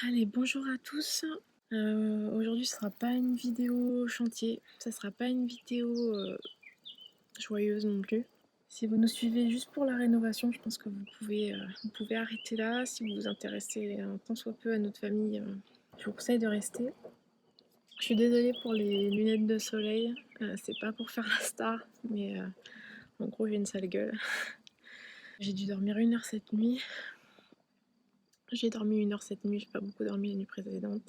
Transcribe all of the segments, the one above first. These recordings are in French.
Allez, bonjour à tous. Aujourd'hui, ce sera pas une vidéo chantier, ça sera pas une vidéo joyeuse non plus. Si vous nous suivez juste pour la rénovation, je pense que vous pouvez arrêter là. Si vous vous intéressez un tant soit peu à notre famille, je vous conseille de rester. Je suis désolée pour les lunettes de soleil, c'est pas pour faire la star, mais en gros, j'ai une sale gueule. J'ai dû dormir 1 heure cette nuit. J'ai dormi 1 heure cette nuit, j'ai pas beaucoup dormi la nuit précédente.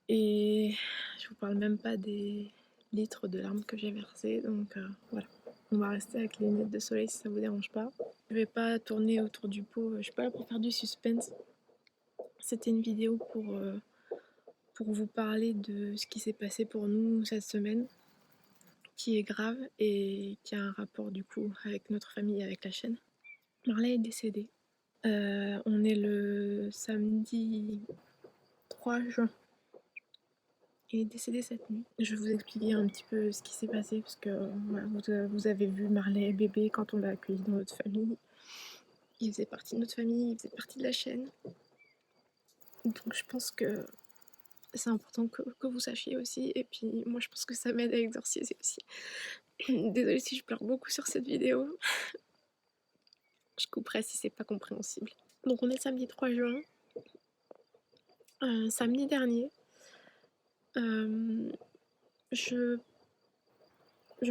Et je vous parle même pas des litres de larmes que j'ai versées, donc voilà. On va rester avec les lunettes de soleil si ça vous dérange pas. Je vais pas tourner autour du pot, je suis pas là pour faire du suspense. C'était une vidéo pour vous parler de ce qui s'est passé pour nous cette semaine, qui est grave et qui a un rapport du coup avec notre famille, avec la chaîne. Marley est décédée. On est le samedi 3 juin. Il est décédé cette nuit. Je vais vous expliquer un petit peu ce qui s'est passé parce que voilà, vous avez vu Marley bébé quand on l'a accueilli dans notre famille. Il faisait partie de notre famille, il faisait partie de la chaîne. Donc je pense que c'est important que vous sachiez aussi. Et puis moi je pense que ça m'aide à exorciser aussi. Désolée si je pleure beaucoup sur cette vidéo. Je couperai si c'est pas compréhensible. Donc on est samedi 3 juin. Samedi dernier, je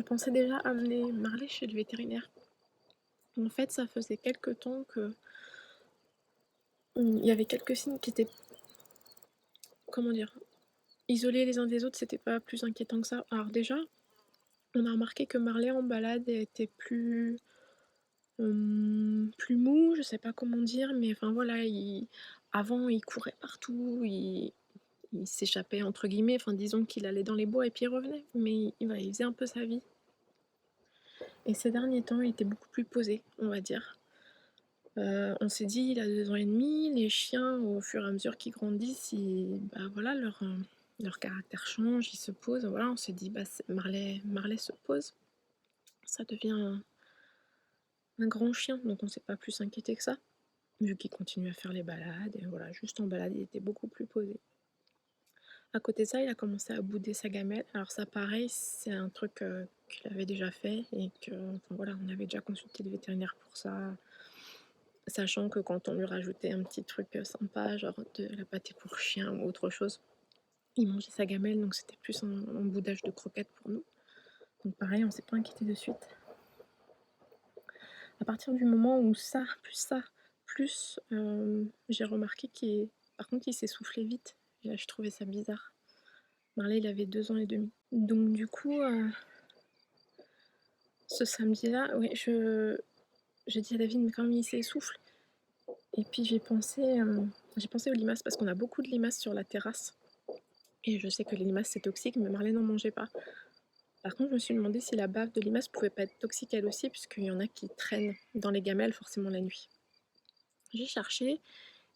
pensais déjà amener Marley chez le vétérinaire. En fait, ça faisait quelques temps que il y avait quelques signes qui étaient, comment dire, isolés les uns des autres, c'était pas plus inquiétant que ça. Alors déjà, on a remarqué que Marley en balade était plus mou, je sais pas comment dire, mais enfin voilà, avant il courait partout, il s'échappait entre guillemets, enfin disons qu'il allait dans les bois et puis il revenait, mais voilà, il faisait un peu sa vie. Et ces derniers temps, il était beaucoup plus posé, on va dire. On s'est dit, il a 2 ans et demi, les chiens, au fur et à mesure qu'ils grandissent, bah voilà, leur caractère change, ils se posent. Voilà, on s'est dit, bah, Marley se pose. Ça devient un grand chien, donc on s'est pas plus inquiété que ça, vu qu'il continue à faire les balades. Et voilà, juste en balade, il était beaucoup plus posé. À côté de ça, il a commencé à bouder sa gamelle. Alors ça, pareil, c'est un truc qu'il avait déjà fait et que, enfin voilà, on avait déjà consulté le vétérinaire pour ça. Sachant que quand on lui rajoutait un petit truc sympa, genre de la pâté pour chien ou autre chose, il mangeait sa gamelle, donc c'était plus un boudage de croquettes pour nous. Donc pareil, on s'est pas inquiété de suite. À partir du moment où plus j'ai remarqué par contre, il s'essoufflait vite. Et là, je trouvais ça bizarre. Marley, il avait 2 ans et demi. Donc du coup, ce samedi-là, ouais, j'ai dit à David, mais quand même, il s'essouffle. Et puis j'ai pensé aux limaces parce qu'on a beaucoup de limaces sur la terrasse. Et je sais que les limaces c'est toxique, mais Marley n'en mangeait pas. Par contre, je me suis demandé si la bave de limace pouvait pas être toxique elle aussi, puisqu'il y en a qui traînent dans les gamelles forcément la nuit. J'ai cherché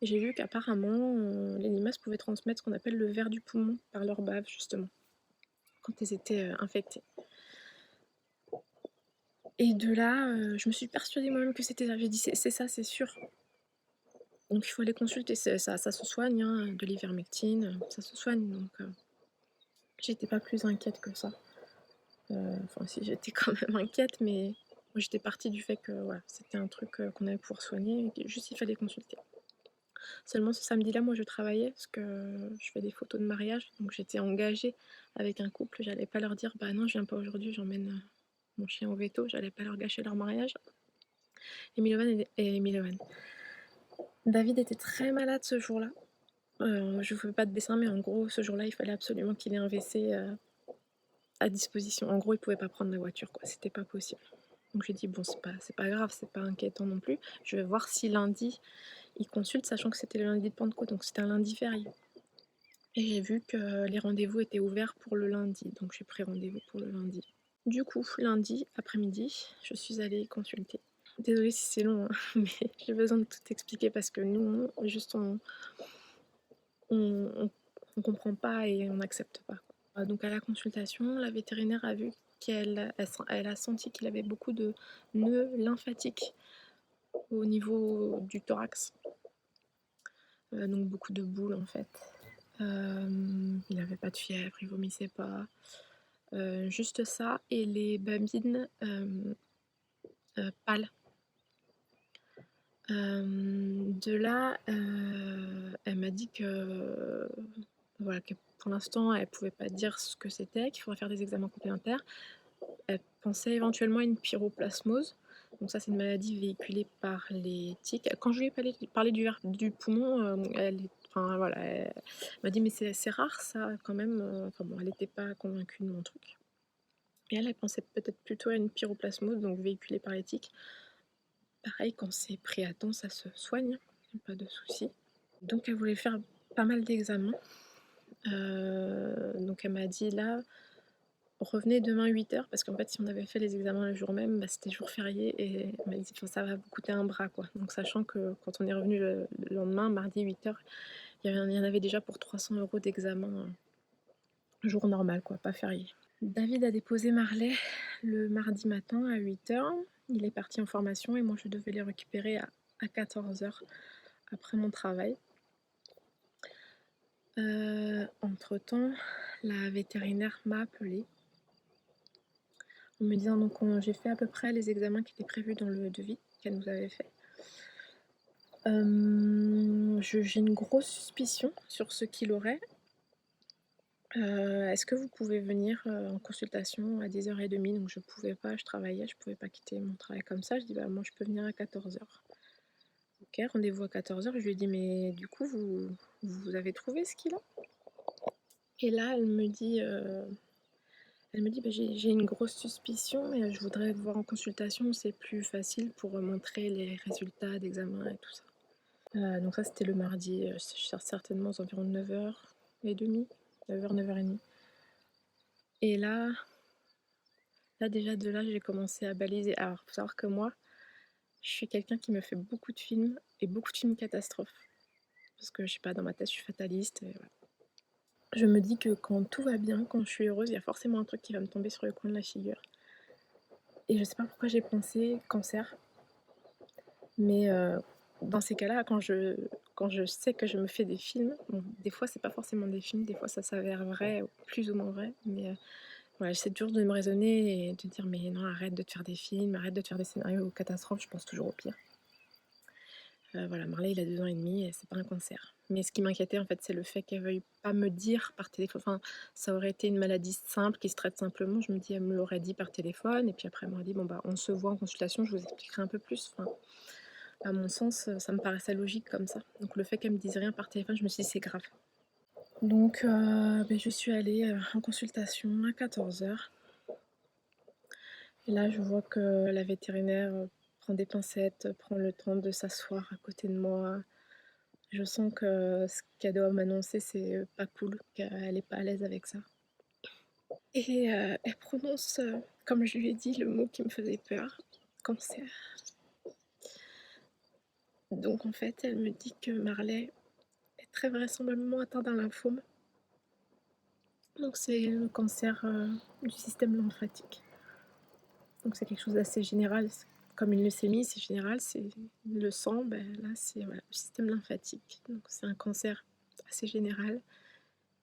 et j'ai vu qu'apparemment les limaces pouvaient transmettre ce qu'on appelle le ver du poumon par leur bave justement, quand elles étaient infectées. Et de là, je me suis persuadée moi-même que c'était ça. J'ai dit c'est ça, c'est sûr. Donc il faut aller consulter, ça se soigne, hein, de l'ivermectine, ça se soigne. Donc j'étais pas plus inquiète que ça. Enfin si, j'étais quand même inquiète, mais moi j'étais partie du fait que voilà, c'était un truc qu'on allait pouvoir soigner, et juste il fallait consulter. Seulement ce samedi-là, moi je travaillais parce que je fais des photos de mariage, donc j'étais engagée avec un couple, j'allais pas leur dire bah non je viens pas aujourd'hui, j'emmène mon chien au veto, j'allais pas leur gâcher leur mariage. Et Milovan. David était très malade ce jour-là. Je vous fais pas de dessin, mais en gros ce jour-là il fallait absolument qu'il ait un WC à disposition. En gros il pouvait pas prendre la voiture, quoi, c'était pas possible. Donc j'ai dit bon c'est pas grave, c'est pas inquiétant non plus. Je vais voir si lundi il consulte, sachant que c'était le lundi de Pentecôte, donc c'était un lundi férié. Et j'ai vu que les rendez-vous étaient ouverts pour le lundi, donc j'ai pris rendez-vous pour le lundi. Du coup, lundi après-midi, je suis allée consulter. Désolée si c'est long, hein, mais j'ai besoin de tout expliquer parce que nous, juste on comprend pas et on n'accepte pas. Donc à la consultation, la vétérinaire a vu qu'elle a senti qu'il avait beaucoup de nœuds lymphatiques au niveau du thorax. donc beaucoup de boules en fait. Il n'avait pas de fièvre, il vomissait pas, juste ça et les babines pâles. De là, elle m'a dit que, voilà, que pour l'instant, elle pouvait pas dire ce que c'était, qu'il faudrait faire des examens complémentaires. Elle pensait éventuellement à une pyroplasmose. Donc ça, c'est une maladie véhiculée par les tiques. Quand je lui ai parlé du poumon, enfin voilà, elle m'a dit: «Mais c'est rare ça quand même», enfin bon, elle était pas convaincue de mon truc et elle pensait peut-être plutôt à une pyroplasmose, donc véhiculée par les tiques. Pareil, quand c'est pris à temps, ça se soigne, pas de souci. Donc elle voulait faire pas mal d'examens. Donc elle m'a dit: «Là, revenez demain 8h», parce qu'en fait, si on avait fait les examens le jour même, bah, c'était jour férié et elle m'a dit: «Enfin, ça va vous coûter un bras, quoi». Donc sachant que quand on est revenu le lendemain, mardi 8h, il y en avait déjà pour 300 € d'examen, jour normal, quoi, pas férié. David a déposé Marley le mardi matin à 8h. Il est parti en formation et moi, je devais les récupérer à 14h après mon travail. Entre-temps, la vétérinaire m'a appelée en me disant donc j'ai fait à peu près les examens qui étaient prévus dans le devis qu'elle nous avait fait. J'ai une grosse suspicion sur ce qu'il aurait. Est-ce que vous pouvez venir en consultation à 10h30? Donc je pouvais pas, je travaillais, je pouvais pas quitter mon travail comme ça. Je dis bah moi je peux venir à 14h. Ok, rendez-vous à 14h. Je lui ai dit mais du coup vous avez trouvé ce qu'il a? Et là elle me dit bah, j'ai une grosse suspicion et je voudrais vous voir en consultation, c'est plus facile pour montrer les résultats d'examen et tout ça. Donc ça c'était le mardi, certainement aux environs de 9h30, 9h, 9h30. Et là déjà de là j'ai commencé à baliser. Alors faut savoir que moi, je suis quelqu'un qui me fait beaucoup de films et beaucoup de films catastrophes. Parce que je sais pas, dans ma tête je suis fataliste et voilà. Je me dis que quand tout va bien, quand je suis heureuse, il y a forcément un truc qui va me tomber sur le coin de la figure. Et je sais pas pourquoi j'ai pensé cancer. Mais dans ces cas-là, quand je sais que je me fais des films, bon, des fois c'est pas forcément des films, des fois ça s'avère vrai, ou plus ou moins vrai, mais voilà, j'essaie toujours de me raisonner et de dire mais non, arrête de te faire des films, arrête de te faire des scénarios catastrophes, je pense toujours au pire. Voilà, Marley il a 2 ans et demi et c'est pas un cancer. Mais ce qui m'inquiétait en fait, c'est le fait qu'elle veuille pas me dire par téléphone. Enfin, ça aurait été une maladie simple qui se traite simplement. Je me dis, elle me l'aurait dit par téléphone et puis après elle m'aurait dit bon bah on se voit en consultation, je vous expliquerai un peu plus. Enfin, à mon sens, ça me paraissait logique comme ça. Donc le fait qu'elle me dise rien par téléphone, je me suis dit c'est grave. Donc je suis allée en consultation à 14h. Et là je vois que la vétérinaire prend des pincettes, prend le temps de s'asseoir à côté de moi. Je sens que ce qu'elle doit m'annoncer c'est pas cool, qu'elle est pas à l'aise avec ça. Et elle prononce, comme je lui ai dit, le mot qui me faisait peur, cancer. Donc en fait elle me dit que Marley est très vraisemblablement atteinte d'un lymphome. Donc c'est le cancer du système lymphatique. Donc c'est quelque chose d'assez général. Comme une leucémie, c'est général, c'est le sang, ben, là c'est voilà, le système lymphatique. Donc c'est un cancer assez général,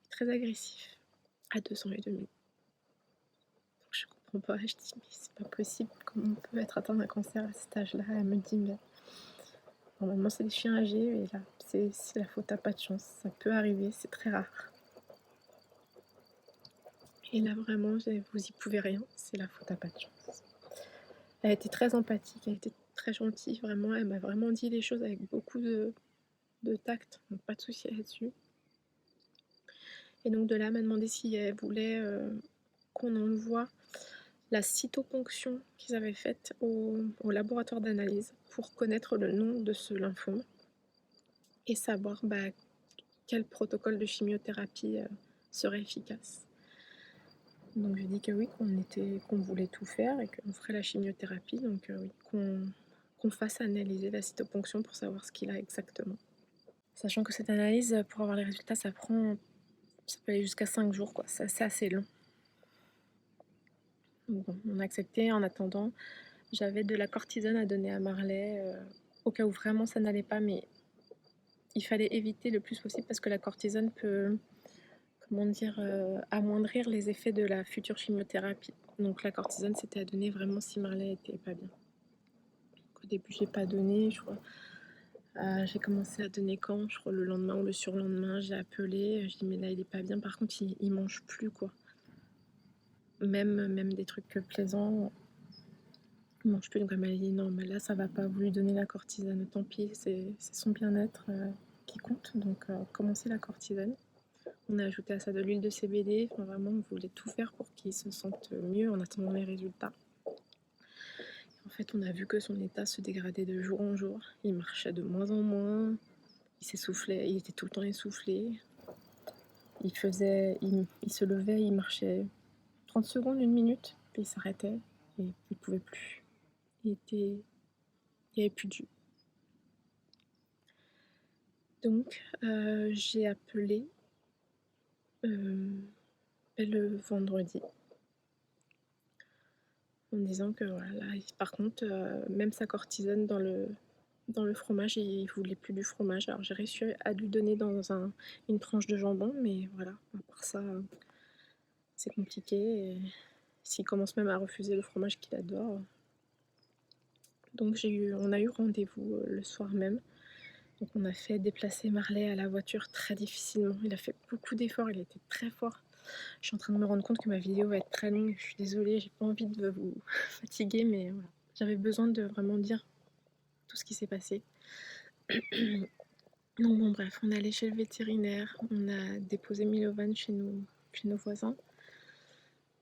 très agressif, à 2 ans et demi. Donc je comprends pas, je dis mais c'est pas possible, comment on peut être atteint d'un cancer à cet âge-là? Elle me dit mais normalement c'est des chiens âgés et là c'est la faute à pas de chance, ça peut arriver, c'est très rare. Et là vraiment, vous y pouvez rien, c'est la faute à pas de chance. Elle était très empathique, elle était très gentille, vraiment, elle m'a vraiment dit les choses avec beaucoup de tact, donc pas de souci là-dessus. Et donc de là, elle m'a demandé si elle voulait qu'on envoie la cytoponction qu'ils avaient faite au laboratoire d'analyse pour connaître le nom de ce lymphome et savoir quel protocole de chimiothérapie serait efficace. Donc j'ai dit que oui, qu'on voulait tout faire et qu'on ferait la chimiothérapie, donc oui, qu'on fasse analyser la cytoponction pour savoir ce qu'il a exactement. Sachant que cette analyse, pour avoir les résultats, ça peut aller jusqu'à 5 jours, quoi. C'est assez long. Donc bon, on a accepté. En attendant, j'avais de la cortisone à donner à Marley, au cas où vraiment ça n'allait pas, mais il fallait éviter le plus possible parce que la cortisone peut, comment dire, amoindrir les effets de la future chimiothérapie. Donc la cortisone, c'était à donner vraiment si Marley était pas bien. Donc, au début, j'ai pas donné, je crois. J'ai commencé à donner quand? Je crois le lendemain ou le surlendemain, j'ai appelé, je dis mais là il est pas bien. Par contre, il mange plus quoi. Même des trucs plaisants, il mange plus. Donc elle m'a dit non, mais là ça va pas. Vous lui donner la cortisone, tant pis, c'est son bien-être qui compte. Donc commencez la cortisone. On a ajouté à ça de l'huile de CBD. Enfin, vraiment, on voulait tout faire pour qu'il se sente mieux en attendant les résultats. En fait, on a vu que son état se dégradait de jour en jour. Il marchait de moins en moins. Il s'essoufflait. Il était tout le temps essoufflé. Il se levait, il marchait 30 secondes, une minute, puis il s'arrêtait et il pouvait plus. Il y avait plus de jus. Donc, j'ai appelé le vendredi en me disant que voilà, par contre, même sa cortisone dans le fromage, il voulait plus du fromage. Alors j'ai réussi à lui donner dans une tranche de jambon, mais voilà, à part ça, c'est compliqué. Et s'il commence même à refuser le fromage qu'il adore. Donc on a eu rendez-vous le soir même. Donc on a fait déplacer Marley à la voiture très difficilement. Il a fait beaucoup d'efforts, il était très fort. Je suis en train de me rendre compte que ma vidéo va être très longue. Je suis désolée, j'ai pas envie de vous fatiguer, mais voilà. J'avais besoin de vraiment dire tout ce qui s'est passé. Donc bon bref, on est allé chez le vétérinaire, on a déposé Milovan chez nos voisins.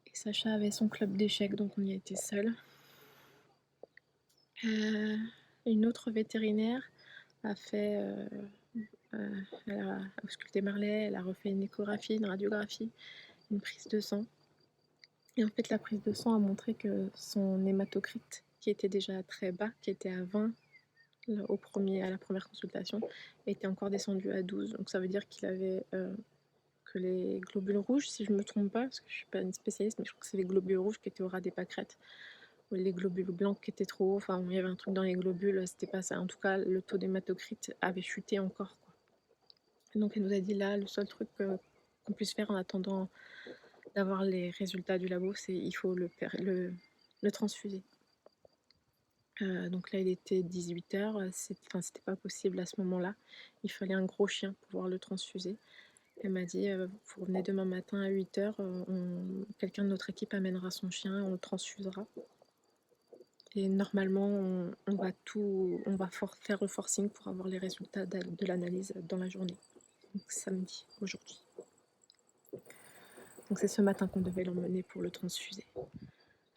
Et Sacha avait son club d'échecs, donc on y a été seul. Une autre vétérinaire a fait... elle a ausculté Marley, elle a refait une échographie, une radiographie, une prise de sang. Et en fait, la prise de sang a montré que son hématocrite, qui était déjà très bas, qui était à 20 à la première consultation, était encore descendu à 12. Donc ça veut dire qu'il avait que les globules rouges, si je ne me trompe pas, parce que je ne suis pas une spécialiste, mais je crois que c'est les globules rouges qui étaient au ras des pâquerettes, ou les globules blancs qui étaient trop hauts. Enfin, il y avait un truc dans les globules, c'était pas ça. En tout cas, le taux d'hématocrite avait chuté encore, quoi. Donc elle nous a dit là, le seul truc qu'on puisse faire en attendant d'avoir les résultats du labo, c'est il faut le transfuser. Donc là, il était 18h, c'était pas possible à ce moment-là. Il fallait un gros chien pour pouvoir le transfuser. Elle m'a dit vous revenez demain matin à 8h, quelqu'un de notre équipe amènera son chien, on le transfusera. Et normalement, on va faire le forcing pour avoir les résultats de l'analyse dans la journée. Donc samedi, aujourd'hui. Donc c'est ce matin qu'on devait l'emmener pour le transfuser.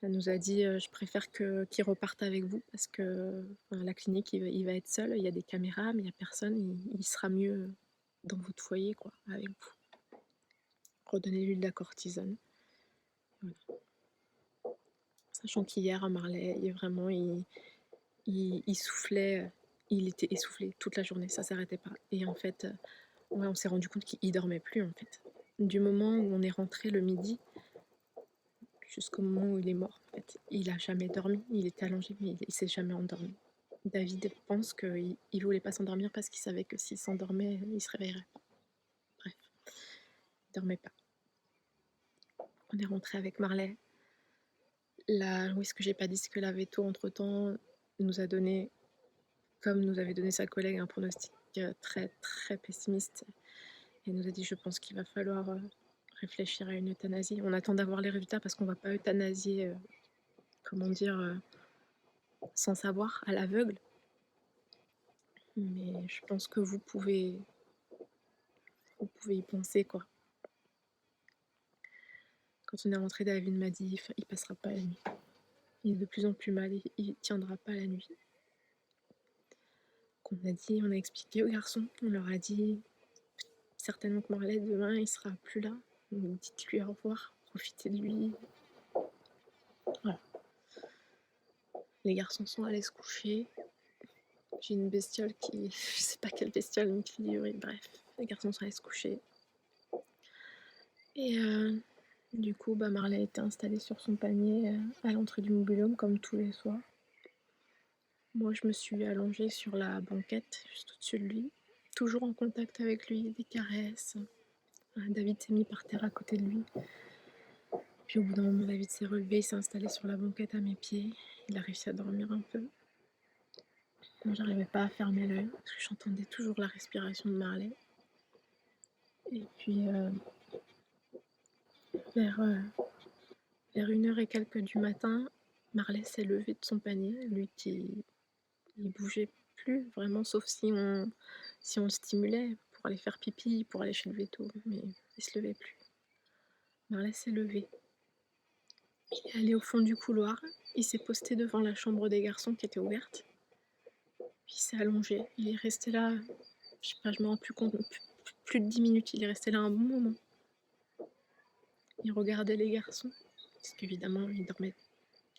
Elle nous a dit je préfère qu'il reparte avec vous parce que la clinique il va être seul, il y a des caméras mais il n'y a personne, il sera mieux dans votre foyer quoi, avec vous. Redonnez-lui de la cortisone. Voilà. Sachant qu'hier à Marley, il soufflait, il était essoufflé toute la journée, ça s'arrêtait pas. Et en fait, on s'est rendu compte qu'il dormait plus en fait. Du moment où on est rentré le midi jusqu'au moment où il est mort, en fait, il a jamais dormi. Il était allongé, mais il s'est jamais endormi. David pense qu'il ne voulait pas s'endormir parce qu'il savait que s'il s'endormait, il se réveillerait pas. Bref, il dormait pas. On est rentré avec Marley. Oui, ce que j'ai pas dit, c'est que la veto, entre-temps, nous a donné, comme nous avait donné sa collègue, un pronostic très, très pessimiste. Et nous a dit, je pense qu'il va falloir réfléchir à une euthanasie. On attend d'avoir les résultats parce qu'on va pas euthanasier, sans savoir, à l'aveugle. Mais je pense que vous pouvez y penser, quoi. Quand on est rentré, David m'a dit il passera pas la nuit. Il est de plus en plus mal, il tiendra pas la nuit. On a expliqué aux garçons, on leur a dit certainement que Marley demain il sera plus là. Donc dites-lui au revoir, profitez de lui. Voilà. Les garçons sont allés se coucher. J'ai une bestiole qui, je sais pas quelle bestiole, une figurée, bref. Les garçons sont allés se coucher. Et du coup, Marley était installée sur son panier à l'entrée du mobil-home comme tous les soirs. Moi, je me suis allongée sur la banquette juste au-dessus de lui. toujours en contact avec lui, des caresses. David s'est mis par terre à côté de lui. Puis au bout d'un moment, David s'est relevé, il s'est installé sur la banquette à mes pieds. Il a réussi à dormir un peu. Moi, j'arrivais pas à fermer l'œil parce que j'entendais toujours la respiration de Marley. Et puis, vers 1h et quelques du matin, Marley s'est levé de son panier, lui qui il bougeait plus vraiment, sauf si on le stimulait pour aller faire pipi, pour aller chez le véto, mais il se levait plus. Marley s'est levé. Il est allé au fond du couloir, il s'est posté devant la chambre des garçons qui était ouverte. Puis il s'est allongé, il est resté là, je sais pas, je me rends plus compte, plus de 10 minutes, il est resté là un bon moment. Il regardait les garçons, parce qu'évidemment il dormait,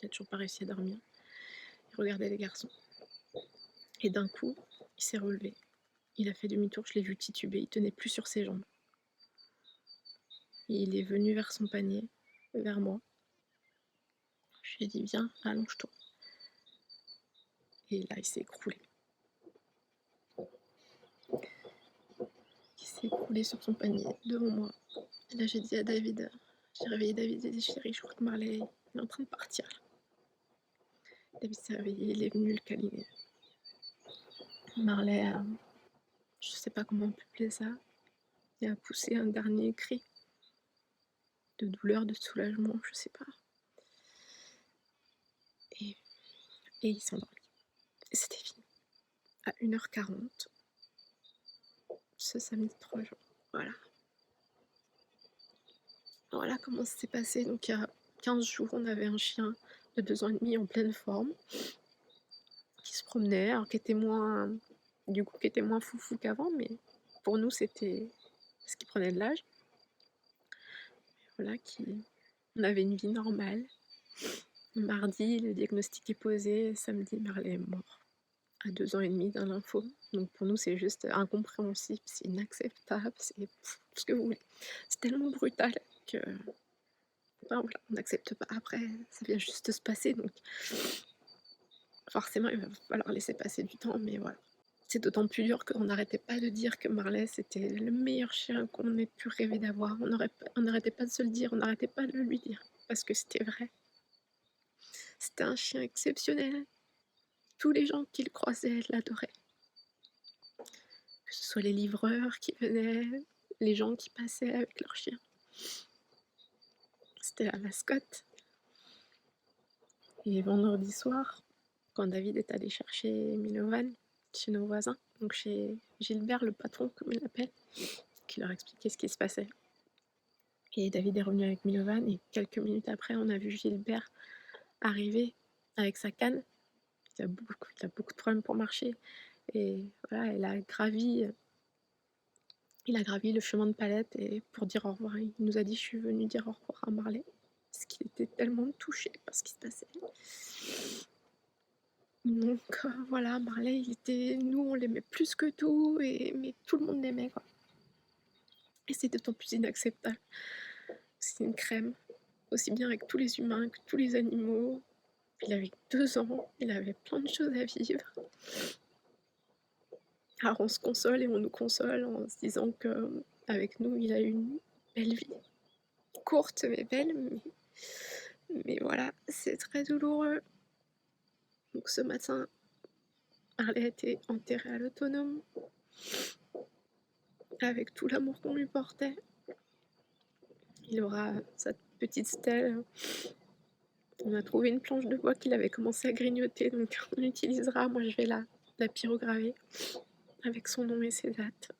il a toujours pas réussi à dormir. Il regardait les garçons. Et d'un coup, il s'est relevé. Il a fait demi-tour, je l'ai vu tituber, il tenait plus sur ses jambes. Et il est venu vers son panier, vers moi. Je lui ai dit, viens, allonge-toi. Et là, il s'est écroulé. Il s'est écroulé sur son panier, devant moi. Et là, j'ai dit à David, j'ai réveillé David, j'ai dit, chérie, je crois que Marley est en train de partir. David s'est réveillé, il est venu le câliner. Marley a, je sais pas comment on peut appeler ça, il a poussé un dernier cri de douleur, de soulagement, je sais pas. Et il s'est endormi. Et c'était fini. À 1h40, ce samedi 3 juin. Voilà. Voilà comment ça s'est passé. Donc il y a 15 jours, on avait un chien de 2 ans et demi en pleine forme, qui se promenait, alors qui était moins foufou qu'avant, mais pour nous c'était parce qu'il prenait de l'âge. Voilà, on avait une vie normale. Mardi, le diagnostic est posé, samedi, Marley est mort à 2 ans et demi d'un lymphome. Donc pour nous, c'est juste incompréhensible, c'est inacceptable, c'est tout ce que vous voulez. C'est tellement brutal que voilà, on n'accepte pas. Après, ça vient juste de se passer, donc forcément, il va falloir laisser passer du temps, mais voilà. C'est d'autant plus dur qu'on n'arrêtait pas de dire que Marley, c'était le meilleur chien qu'on ait pu rêver d'avoir. On n'arrêtait pas de se le dire, on n'arrêtait pas de lui dire, parce que c'était vrai. C'était un chien exceptionnel. Tous les gens qui le croisaient l'adoraient. Que ce soit les livreurs qui venaient, les gens qui passaient avec leur chien. C'était la mascotte. Et vendredi soir, quand David est allé chercher Milovan chez nos voisins, donc chez Gilbert, le patron, comme il l'appelle, qui leur expliquait ce qui se passait. Et David est revenu avec Milovan, et quelques minutes après, on a vu Gilbert arriver avec sa canne. Il a beaucoup de problèmes pour marcher. Et voilà, il a gravi le chemin de palette et pour dire au revoir. Il nous a dit, je suis venu dire au revoir à Marley, parce qu'il était tellement touché par ce qui se passait. Donc voilà, Marley, nous on l'aimait plus que tout, mais tout le monde l'aimait, quoi. Et c'est d'autant plus inacceptable. C'est une crème, aussi bien avec tous les humains que tous les animaux. Il avait 2 ans, il avait plein de choses à vivre. Alors on se console et on nous console en se disant que avec nous, il a eu une belle vie. Courte mais belle, mais voilà, c'est très douloureux. Donc ce matin, Marley a été enterrée à l'autonome, avec tout l'amour qu'on lui portait. Il aura sa petite stèle. On a trouvé une planche de bois qu'il avait commencé à grignoter, donc on l'utilisera. Moi, je vais la pyrograver avec son nom et ses dates.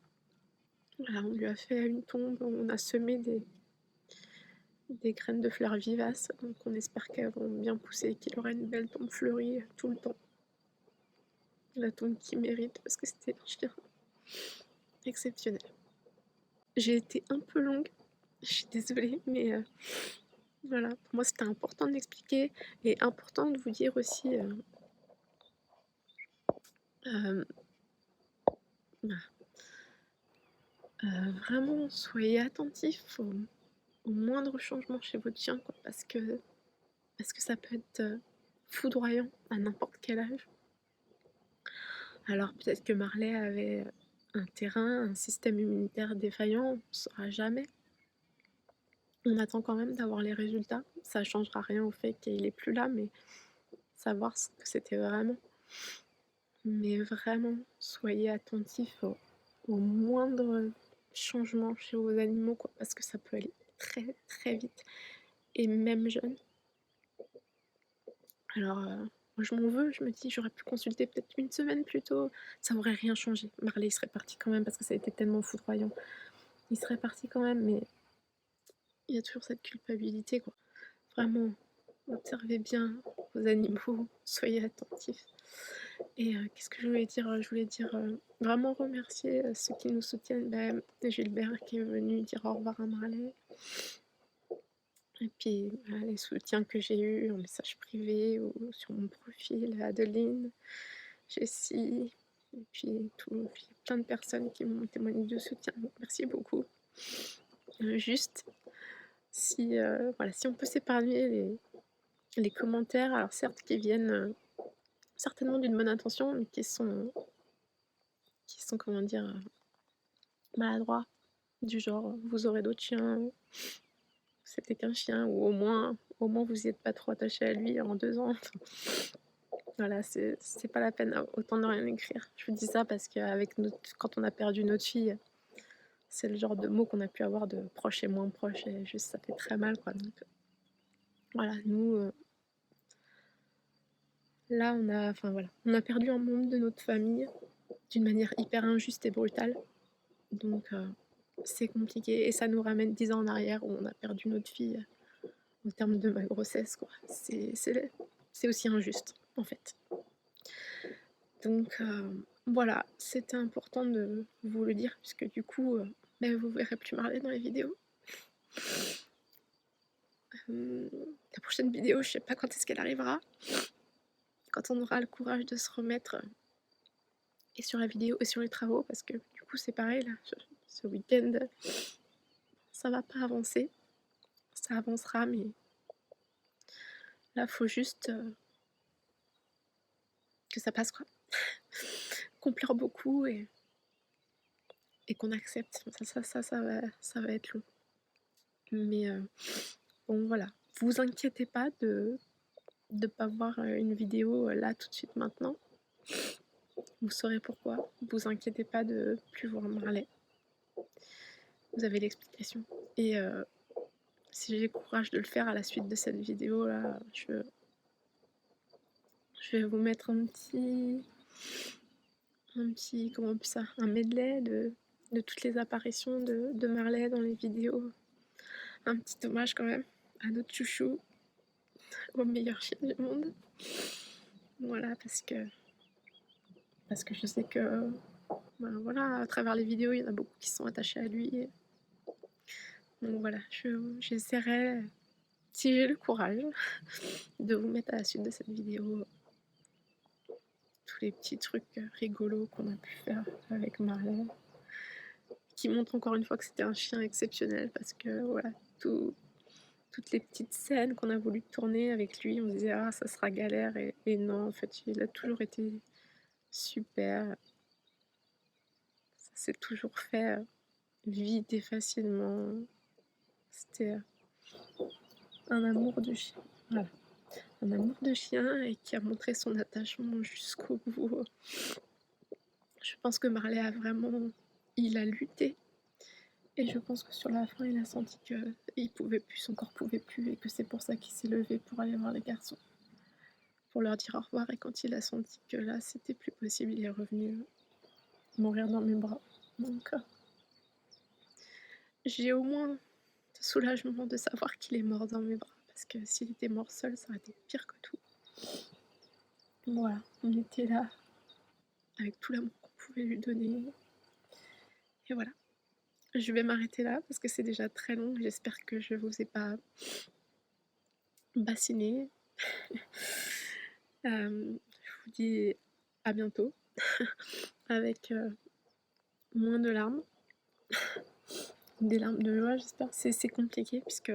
Voilà, on lui a fait une tombe, on a semé des graines de fleurs vivaces, donc on espère qu'elles vont bien pousser et qu'il aura une belle tombe fleurie tout le temps. La tombe qu'il mérite, parce que c'était un chien exceptionnel. J'ai été un peu longue, je suis désolée, mais voilà, pour moi c'était important de l'expliquer et important de vous dire aussi vraiment soyez attentifs au moindre changement chez votre chien, quoi, parce que ça peut être foudroyant à n'importe quel âge. Alors peut-être que Marley avait un terrain, un système immunitaire défaillant, on ne saura jamais. On attend quand même d'avoir les résultats. Ça changera rien au fait qu'il est plus là, mais savoir ce que c'était vraiment. Mais vraiment, soyez attentifs au moindre changement chez vos animaux, quoi, parce que ça peut aller très, très vite et même jeune. Alors, moi je m'en veux, je me dis: «J'aurais pu consulter peut-être une semaine plus tôt, ça aurait rien changé». Marley, il serait parti quand même parce que ça a été tellement foudroyant. Il serait parti quand même, mais il y a toujours cette culpabilité, quoi. Vraiment, observez bien vos animaux, soyez attentifs. Et qu'est-ce que je voulais dire? Je voulais dire, vraiment remercier, ceux qui nous soutiennent. Gilbert qui est venu dire au revoir à Marley et puis, les soutiens que j'ai eus en message privé ou sur mon profil, Adeline, Jessie et puis plein de personnes qui m'ont témoigné de soutien, donc merci beaucoup. Juste si, voilà, si on peut s'épargner les commentaires, alors certes qui viennent, certainement d'une bonne intention, mais qui sont comment dire? Maladroits, du genre, vous aurez d'autres chiens, c'était qu'un chien ou au moins vous y êtes pas trop attaché à lui en 2 ans. Voilà, c'est pas la peine, autant ne rien écrire. Je vous dis ça parce qu'avec notre quand on a perdu notre fille, c'est le genre de mots qu'on a pu avoir de proches et moins proches et juste ça fait très mal, quoi, donc voilà, nous, là on a perdu un membre de notre famille d'une manière hyper injuste et brutale, donc c'est compliqué et ça nous ramène 10 ans en arrière où on a perdu notre fille, en termes de ma grossesse, quoi. C'est aussi injuste, en fait. Donc voilà, c'était important de vous le dire puisque du coup, vous verrez plus Marley dans les vidéos. La prochaine vidéo, je sais pas quand est-ce qu'elle arrivera. Quand on aura le courage de se remettre, et sur la vidéo et sur les travaux parce que du coup c'est pareil là, ce week-end, ça va pas avancer. Ça avancera mais là faut juste, que ça passe, quoi. Qu'on pleure beaucoup et qu'on accepte. Ça va être long. Mais bon voilà, vous inquiétez pas de pas voir, une vidéo, là tout de suite maintenant. Vous saurez pourquoi. Vous inquiétez pas de plus voir Marley. Vous avez l'explication et si j'ai le courage de le faire à la suite de cette vidéo là, je vais vous mettre comment on appelle ça? Un medley de toutes les apparitions de Marley dans les vidéos. Un petit hommage quand même à notre chouchou, au meilleur chien du monde. Voilà, parce que je sais que, voilà, à travers les vidéos, il y en a beaucoup qui sont attachés à lui. Donc voilà, j'essaierai, si j'ai le courage, de vous mettre à la suite de cette vidéo tous les petits trucs rigolos qu'on a pu faire avec Marley, qui montrent encore une fois que c'était un chien exceptionnel parce que voilà, toutes les petites scènes qu'on a voulu tourner avec lui, on se disait ah ça sera galère et non en fait il a toujours été super, ça s'est toujours fait vite et facilement. C'était un amour de chien, voilà, un amour de chien et qui a montré son attachement jusqu'au bout. Je pense que Marley il a lutté et je pense que sur la fin il a senti qu'il pouvait plus, son corps pouvait plus et que c'est pour ça qu'il s'est levé pour aller voir les garçons, pour leur dire au revoir et quand il a senti que là c'était plus possible, il est revenu mourir dans mes bras. Donc j'ai au moins le soulagement de savoir qu'il est mort dans mes bras parce que s'il était mort seul, ça aurait été pire que tout. Voilà, on était là avec tout l'amour qu'on pouvait lui donner et voilà. Je vais m'arrêter là parce que c'est déjà très long. J'espère que je vous ai pas bassiné. Je vous dis à bientôt avec moins de larmes, des larmes de joie j'espère. C'est compliqué puisque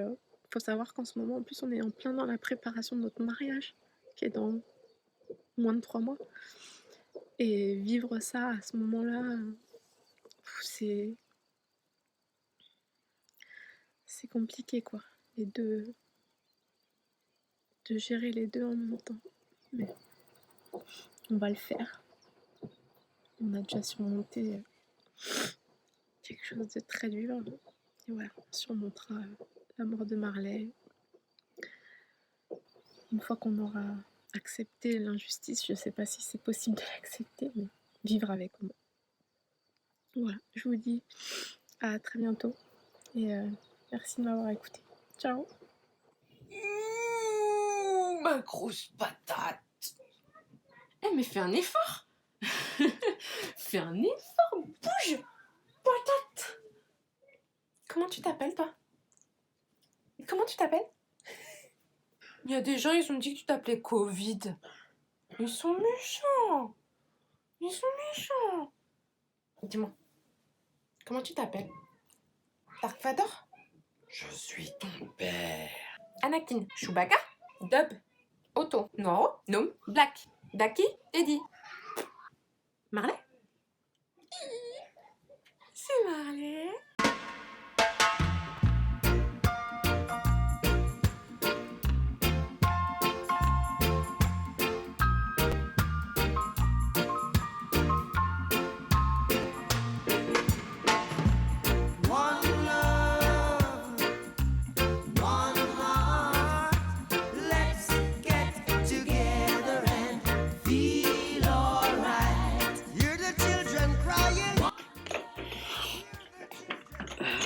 faut savoir qu'en ce moment en plus on est en plein dans la préparation de notre mariage qui est dans moins de 3 mois et vivre ça à ce moment-là, c'est compliqué quoi, les deux, de gérer les deux en même temps. Mais on va le faire. On a déjà surmonté quelque chose de très dur. Et voilà, on surmontera la mort de Marley. Une fois qu'on aura accepté l'injustice, je sais pas si c'est possible de l'accepter, mais vivre avec au moins. Voilà, je vous dis à très bientôt et merci de m'avoir écouté. Ciao. Ma grosse patate. Eh mais fais un effort. Fais un effort, bouge. Patate. Comment tu t'appelles toi? Comment tu t'appelles? Il y a des gens, ils ont dit que tu t'appelais Covid. Ils sont méchants. Ils sont méchants. Dis-moi, comment tu t'appelles? Dark Vador? Je suis ton père. Anakin, Chewbacca, Dub, Otto, Noro, Nom, Black, Daki, Eddie. Marley? C'est Marley.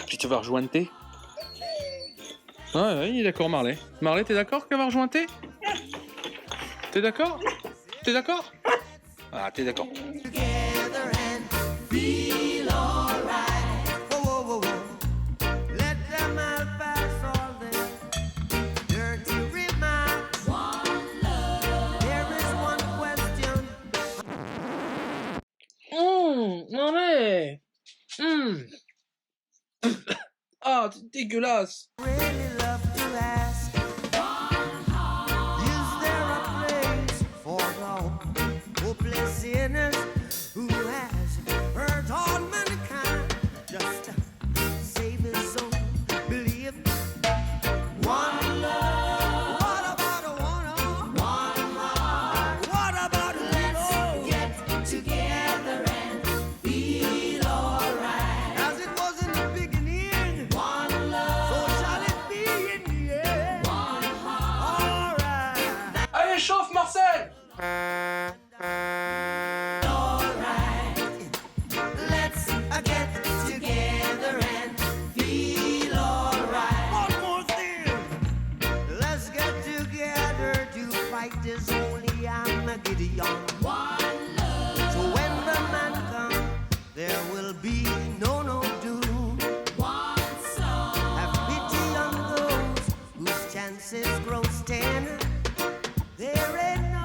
Puis tu vas rejoindre T. Ouais, il est d'accord, Marley. Marley, t'es d'accord qu'elle va rejoindre T? T'es d'accord? T'es d'accord? Ah, t'es d'accord. Marley. Ah, c'est dégueulasse. Allez, chauffe, Marcel. Grow stand. There ain't